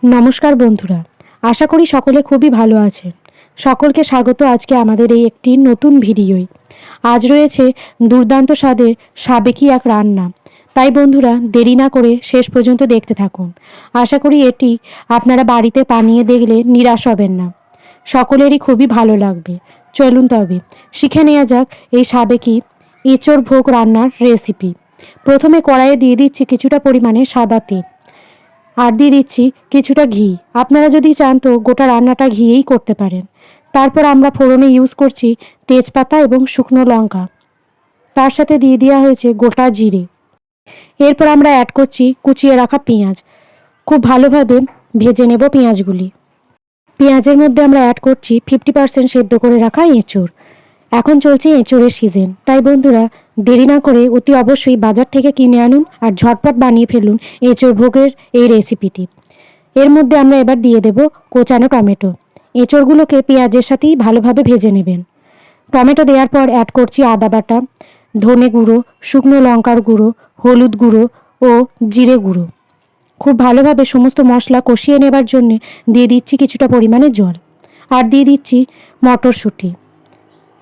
নমস্কার বন্ধুরা, আশা করি সকলে খুবই ভালো আছেন। সকলকে স্বাগত আজকে আমাদের এই একটি নতুন ভিডিওয়। আজ রয়েছে দুর্দান্ত স্বাদের সাবেকি এক রান্না। তাই বন্ধুরা দেরি না করে শেষ পর্যন্ত দেখতে থাকুন। আশা করি এটি আপনারা বাড়িতে বানিয়ে দেখলে নিরাশ হবেন না, সকলেরই খুবই ভালো লাগবে। চলুন তবে শিখে নেওয়া যাক এই সাবেকি এঁচোড় ভোগ রান্নার রেসিপি। প্রথমে কড়াইয়ে দিয়ে দিচ্ছি কিছুটা পরিমাণে সাদা তেল, আর দিয়ে দিচ্ছি কিছুটা ঘি। আপনারা যদি চান তো গোটা রান্নাটা ঘিয়েই করতে পারেন। তারপর আমরা ফোড়নে ইউজ করছি তেজপাতা এবং শুকনো লঙ্কা, তার সাথে দিয়ে দেওয়া হয়েছে গোটা জিরে। এরপর আমরা অ্যাড করছি কুচিয়ে রাখা পেঁয়াজ। খুব ভালোভাবে ভেজে নেব পেঁয়াজগুলি। পেঁয়াজের মধ্যে আমরা অ্যাড করছি 50% সেদ্ধ করে রাখা এঁচোড়। এখন চলছে এঁচোড়ের সিজন, তাই বন্ধুরা দেরি না করে অতি অবশ্যই বাজার থেকে কিনে আনুন আর ঝটপট বানিয়ে ফেলুন এঁচোড় ভোগের এই রেসিপিটি। এর মধ্যে আমরা এবার দিয়ে দেব কোচানো টমেটো। এঁচোড়গুলোকে পেঁয়াজের সাথেই ভালোভাবে ভেজে নেবেন। টমেটো দেওয়ার পর অ্যাড করছি আদা বাটা, ধনে গুঁড়ো, শুকনো লঙ্কার গুঁড়ো, হলুদ গুঁড়ো ও জিরে গুঁড়ো। খুব ভালোভাবে সমস্ত মশলা কষিয়ে নেবার জন্যে দিয়ে দিচ্ছি কিছুটা পরিমাণে জল, আর দিয়ে দিচ্ছি মটরশুঁটি।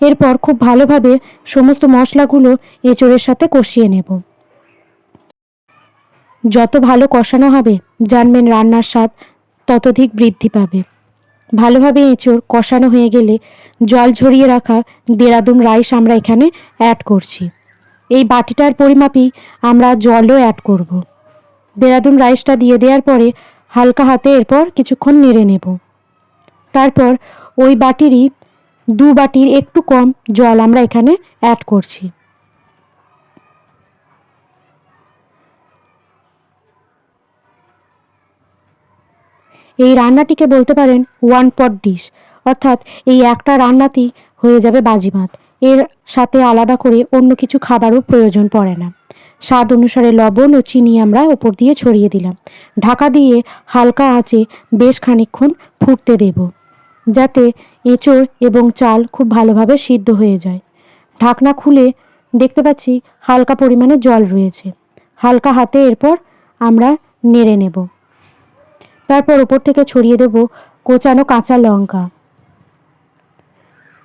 এরপর খুব ভালোভাবে সমস্ত মশলাগুলো এঁচোড়ের সাথে কষিয়ে নেব। যত ভালো কষানো হবে জানবেন রান্নার স্বাদ ততোধিক বৃদ্ধি পাবে। ভালোভাবে এঁচোড় কষানো হয়ে গেলে জল ঝরিয়ে রাখা দেরাদুন রাইস আমরা এখানে অ্যাড করছি। এই বাটিটার পরিমাপেই আমরা জলও অ্যাড করব। দেরাদুন রাইসটা দিয়ে দেওয়ার পরে হালকা হাতে এরপর কিছুক্ষণ নেড়ে নেব। তারপর ওই বাটিরই 2 বাটির একটু কম জল আমরা এখানে অ্যাড করছি। এই রান্নাটিকে বলতে পারেন 1 পট ডিশ, অর্থাৎ এই একটা রান্নাতেই হয়ে যাবে বাজিমাত। এর সাথে আলাদা করে অন্য কিছু খাবারও প্রয়োজন পড়ে না। স্বাদ অনুসারে লবণ ও চিনি আমরা ওপর দিয়ে ছড়িয়ে দিলাম। ঢাকা দিয়ে হালকা আঁচে বেশ খানিকক্ষণ ফুটতে দেব, যাতে এঁচোড় এবং চাল খুব ভালোভাবে সিদ্ধ হয়ে যায়। ঢাকনা খুলে দেখতে পাচ্ছি হালকা পরিমাণে জল রয়েছে। হালকা হাতে এরপর আমরা নেড়ে নেব। তারপর ওপর থেকে ছড়িয়ে দেব কোচানো কাঁচা লঙ্কা,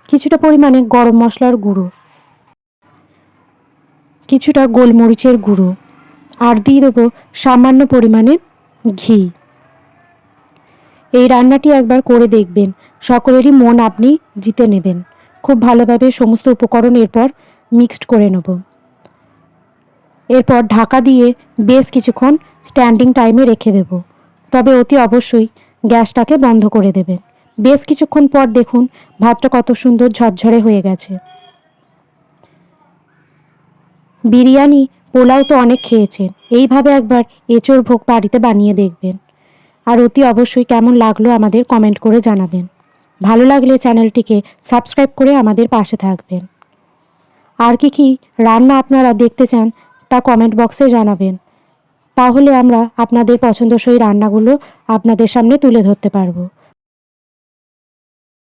কিছুটা পরিমাণে গরম মশলার গুঁড়ো, কিছুটা গোলমরিচের গুঁড়ো, আর দিয়ে দেবো সামান্য পরিমাণে ঘি। এই রান্নাটি একবার করে দেখবেন, সকলেরই মন আপনি জিতে নেবেন। খুব ভালোভাবে সমস্ত উপকরণ এরপর মিক্সড করে নেব। এরপর ঢাকা দিয়ে বেশ কিছুক্ষণ স্ট্যান্ডিং টাইমে রেখে দেব, তবে অতি অবশ্যই গ্যাসটাকে বন্ধ করে দেবেন। বেশ কিছুক্ষণ পর দেখুন ভাতটা কত সুন্দর ঝরঝরে হয়ে গেছে। বিরিয়ানি, পোলাও তো অনেক খেয়েছেন, এইভাবে একবার এঁচোড় ভোগ বাড়িতে বানিয়ে দেখবেন। আর অতি অবশ্যই কেমন লাগলো আমাদের কমেন্ট করে জানাবেন। ভালো লাগলে চ্যানেলটিকে সাবস্ক্রাইব করে আমাদের পাশে থাকবেন। আর কি রান্না আপনারা দেখতে চান তা কমেন্ট বক্সে জানাবেন, তাহলে আমরা আপনাদের পছন্দসই রান্নাগুলো আপনাদের সামনে তুলে ধরতে পারবো।